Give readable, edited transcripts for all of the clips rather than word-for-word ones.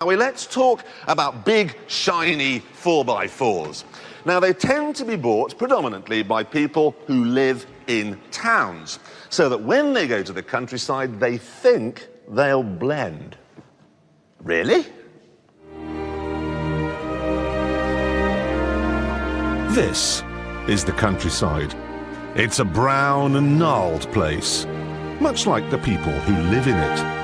Let's talk about big, shiny 4x4s. Now, they tend to be bought predominantly by people who live in towns, so that when they go to the countryside, they think they'll blend. Really? This is the countryside. It's a brown and gnarled place, much like the people who live in it.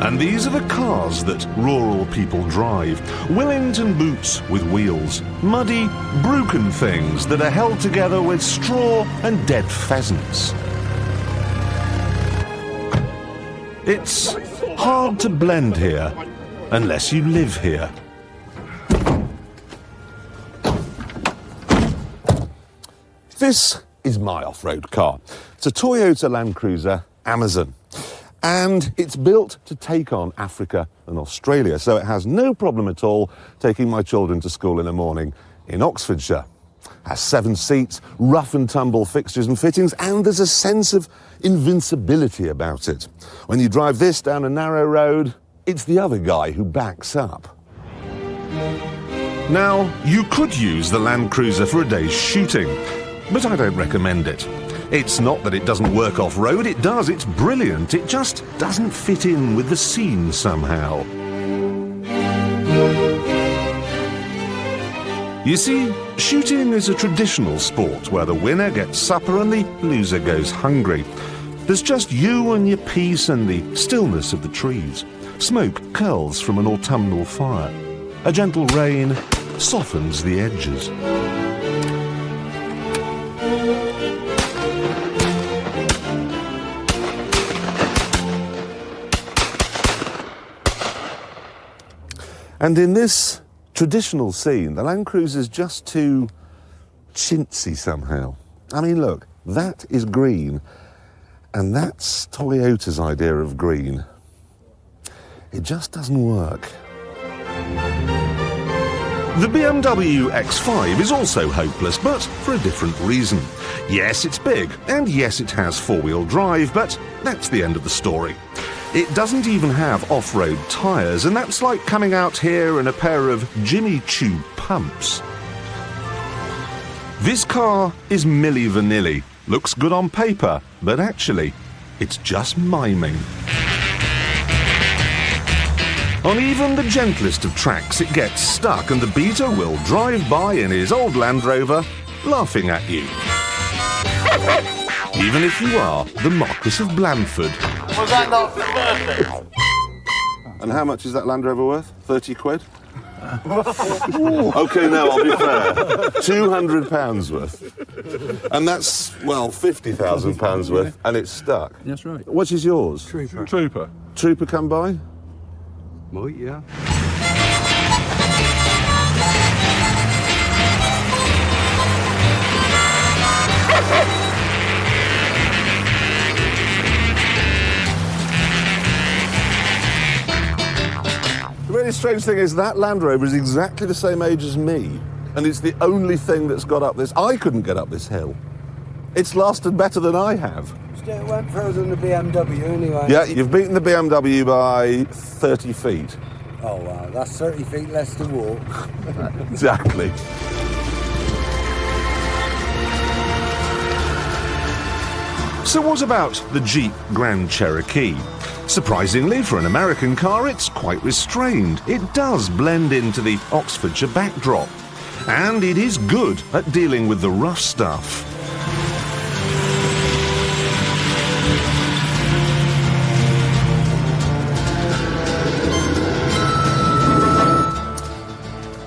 And these are the cars that rural people drive. Willington boots with wheels. Muddy, broken things that are held together with straw and dead pheasants. It's hard to blend here, unless you live here. This is my off-road car. It's a Toyota Land Cruiser Amazon. And it's built to take on Africa and Australia, so it has no problem at all taking my children to school in the morning in Oxfordshire. It has 7 seats, rough and tumble fixtures and fittings, and there's a sense of invincibility about it. When you drive this down a narrow road, it's the other guy who backs up. Now, you could use the Land Cruiser for a day's shooting, but I don't recommend it. It's not that it doesn't work off-road, it does, it's brilliant, it just doesn't fit in with the scene somehow. You see, shooting is a traditional sport where the winner gets supper and the loser goes hungry. There's just you and your piece and the stillness of the trees. Smoke curls from an autumnal fire. A gentle rain softens the edges. And in this traditional scene, the Land Cruiser's just too chintzy somehow. I mean, look, that is green, and that's Toyota's idea of green. It just doesn't work. The BMW X5 is also hopeless, but for a different reason. Yes, it's big, and yes, it has four-wheel drive, but that's the end of the story. It doesn't even have off-road tyres, and that's like coming out here in a pair of Jimmy Choo pumps. This car is Milli Vanilli. Looks good on paper, but actually, it's just miming. On even the gentlest of tracks, it gets stuck, and the beater will drive by in his old Land Rover, laughing at you. Even if you are the Marquis of Blandford. Was that not perfect? And how much is that Land Rover worth? 30 quid? OK, now I'll be fair. £200 worth. And that's, well, £50,000 worth, and it's stuck. That's right. Which is yours? Trooper. Trooper. Trooper come by? Might, yeah. The really strange thing is that Land Rover is exactly the same age as me, and it's the only thing that's got up this. I couldn't get up this hill. It's lasted better than I have. Still went further than the BMW anyway. Yeah, you've beaten the BMW by 30 feet. Oh wow, that's 30 feet less to walk. Exactly. So what about the Jeep Grand Cherokee? Surprisingly, for an American car, it's quite restrained. It does blend into the Oxfordshire backdrop. And it is good at dealing with the rough stuff.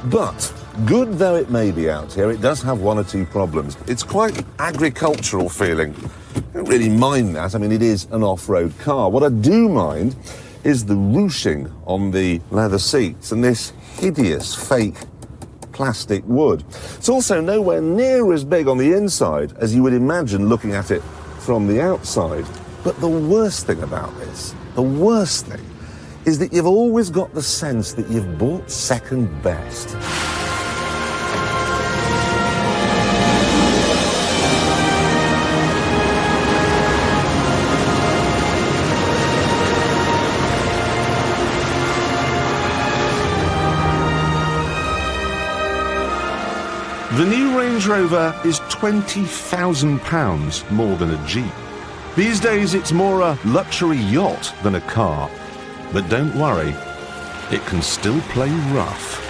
But, good though it may be out here, it does have one or two problems. It's quite agricultural feeling. I don't really mind that. I mean, it is an off-road car. What I do mind is the ruching on the leather seats and this hideous fake plastic wood. It's also nowhere near as big on the inside as you would imagine looking at it from the outside. But the worst thing about this, the worst thing, is that you've always got the sense that you've bought second best. Range Rover is £20,000 more than a Jeep. These days it's more a luxury yacht than a car. But don't worry, it can still play rough.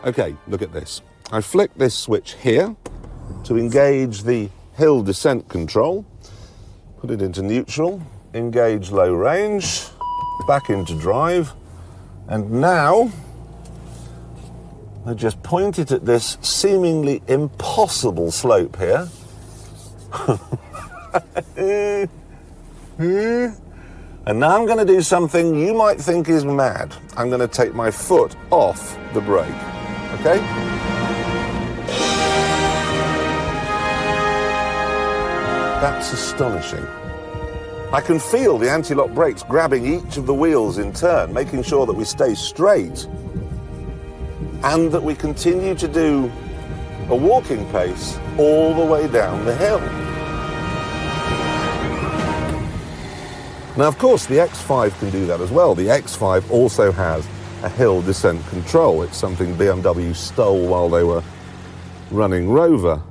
Okay, look at this. I flick this switch here to engage the hill descent control, put it into neutral, engage low range, back into drive, and now I just point it at this seemingly impossible slope here. And now I'm going to do something you might think is mad. I'm going to take my foot off the brake, okay? That's astonishing. I can feel the anti-lock brakes grabbing each of the wheels in turn, making sure that we stay straight and that we continue to do a walking pace all the way down the hill. Now, of course, the X5 can do that as well. The X5 also has a hill descent control. It's something BMW stole while they were running Rover.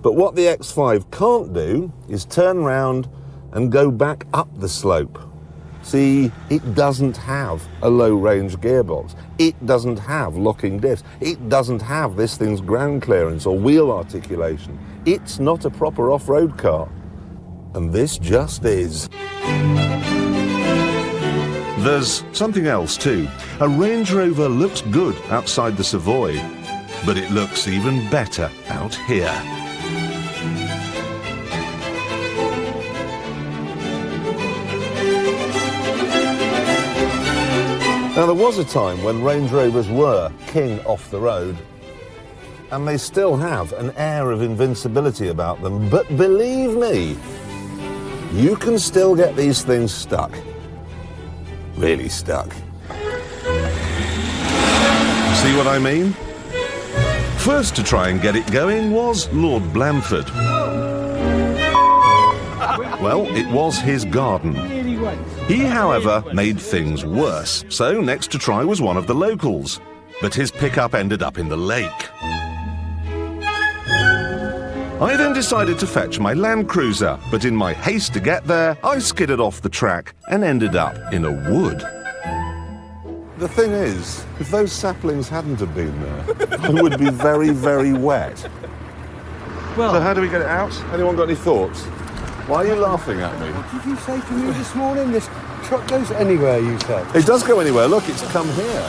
But what the X5 can't do is turn round and go back up the slope. See, it doesn't have a low-range gearbox. It doesn't have locking diffs. It doesn't have this thing's ground clearance or wheel articulation. It's not a proper off-road car. And this just is. There's something else too. A Range Rover looks good outside the Savoy, but it looks even better out here. Now, there was a time when Range Rovers were king off the road, and they still have an air of invincibility about them. But believe me, you can still get these things stuck. Really stuck. See what I mean? First to try and get it going was Lord Blandford. Well, it was his garden. He, however, made things worse, so next to try was one of the locals. But his pickup ended up in the lake. I then decided to fetch my Land Cruiser, but in my haste to get there, I skidded off the track and ended up in a wood. The thing is, if those saplings hadn't have been there, I would be very, very wet. Well, so how do we get it out? Anyone got any thoughts? Why are you laughing at me? What did you say to me this morning? This truck goes anywhere, you said. It does go anywhere. Look, it's come here.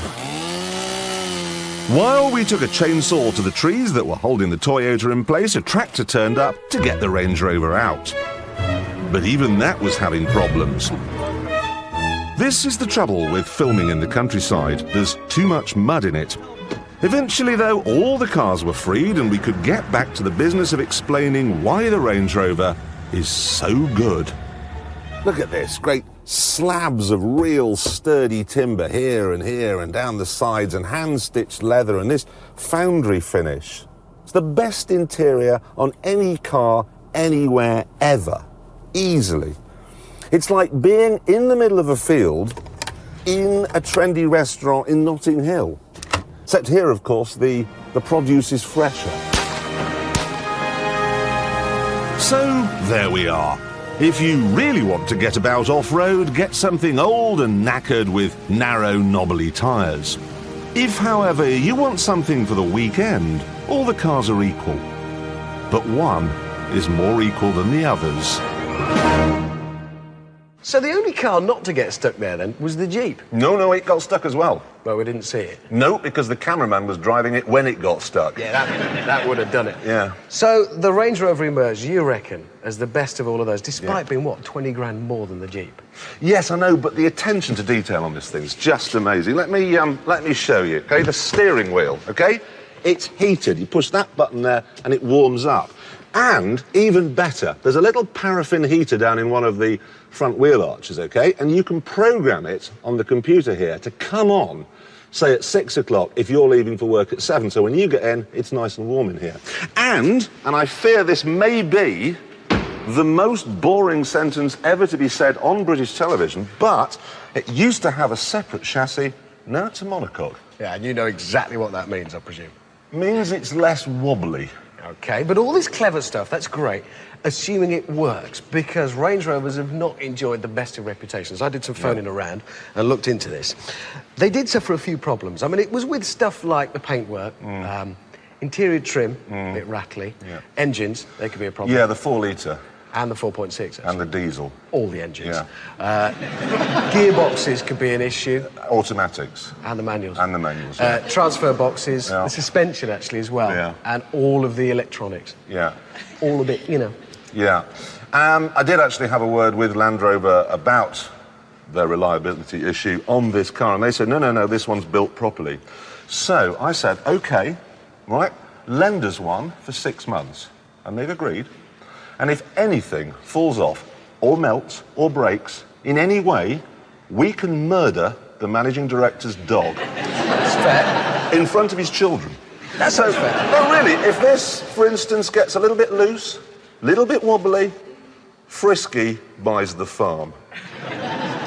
While we took a chainsaw to the trees that were holding the Toyota in place, a tractor turned up to get the Range Rover out. But even that was having problems. This is the trouble with filming in the countryside. There's too much mud in it. Eventually, though, all the cars were freed and we could get back to the business of explaining why the Range Rover is so good. Look at this, great slabs of real sturdy timber here and down the sides, and hand-stitched leather, and this foundry finish. It's the best interior on any car anywhere ever, easily. It's like being in the middle of a field in a trendy restaurant in Notting Hill. Except here, of course, the produce is fresher. So, there we are. If you really want to get about off-road, get something old and knackered with narrow, knobbly tyres. If, however, you want something for the weekend, all the cars are equal. But one is more equal than the others. So the only car not to get stuck there, then, was the Jeep? No, it got stuck as well. Well, we didn't see it. No, because the cameraman was driving it when it got stuck. Yeah, that would have done it. Yeah. So the Range Rover emerged, you reckon, as the best of all of those, despite being, what, 20 grand more than the Jeep? Yes, I know, but the attention to detail on this thing is just amazing. Let me show you, okay? The steering wheel, okay? It's heated. You push that button there and it warms up. And, even better, there's a little paraffin heater down in one of the front wheel arches, okay? And you can program it on the computer here to come on, say, at 6 o'clock if you're leaving for work at 7. So when you get in, it's nice and warm in here. And I fear this may be the most boring sentence ever to be said on British television, but it used to have a separate chassis No, it's a monocoque. Yeah, and you know exactly what that means, I presume. Means it's less wobbly. Okay, but all this clever stuff, that's great, assuming it works, because Range Rovers have not enjoyed the best of reputations. I did some phoning around and looked into this. They did suffer a few problems. I mean, it was with stuff like the paintwork, interior trim, a bit rattly, engines, they could be a problem. Yeah, the 4-litre. And the 4.6, actually. And the diesel. All the engines. Yeah. Gearboxes could be an issue. Automatics. And the manuals. And the manuals, yeah. Transfer boxes, Yeah. the suspension, actually, as well. Yeah. And all of the electronics. Yeah. All of it, you know. Yeah. I did actually have a word with Land Rover about their reliability issue on this car, and they said, no, this one's built properly. So I said, OK, right, lend us one for 6 months. And they've agreed. And if anything falls off, or melts, or breaks, in any way, we can murder the managing director's dog. That's fair. In front of his children. That's fair. No, really, if this, for instance, gets a little bit loose, little bit wobbly, Frisky buys the farm.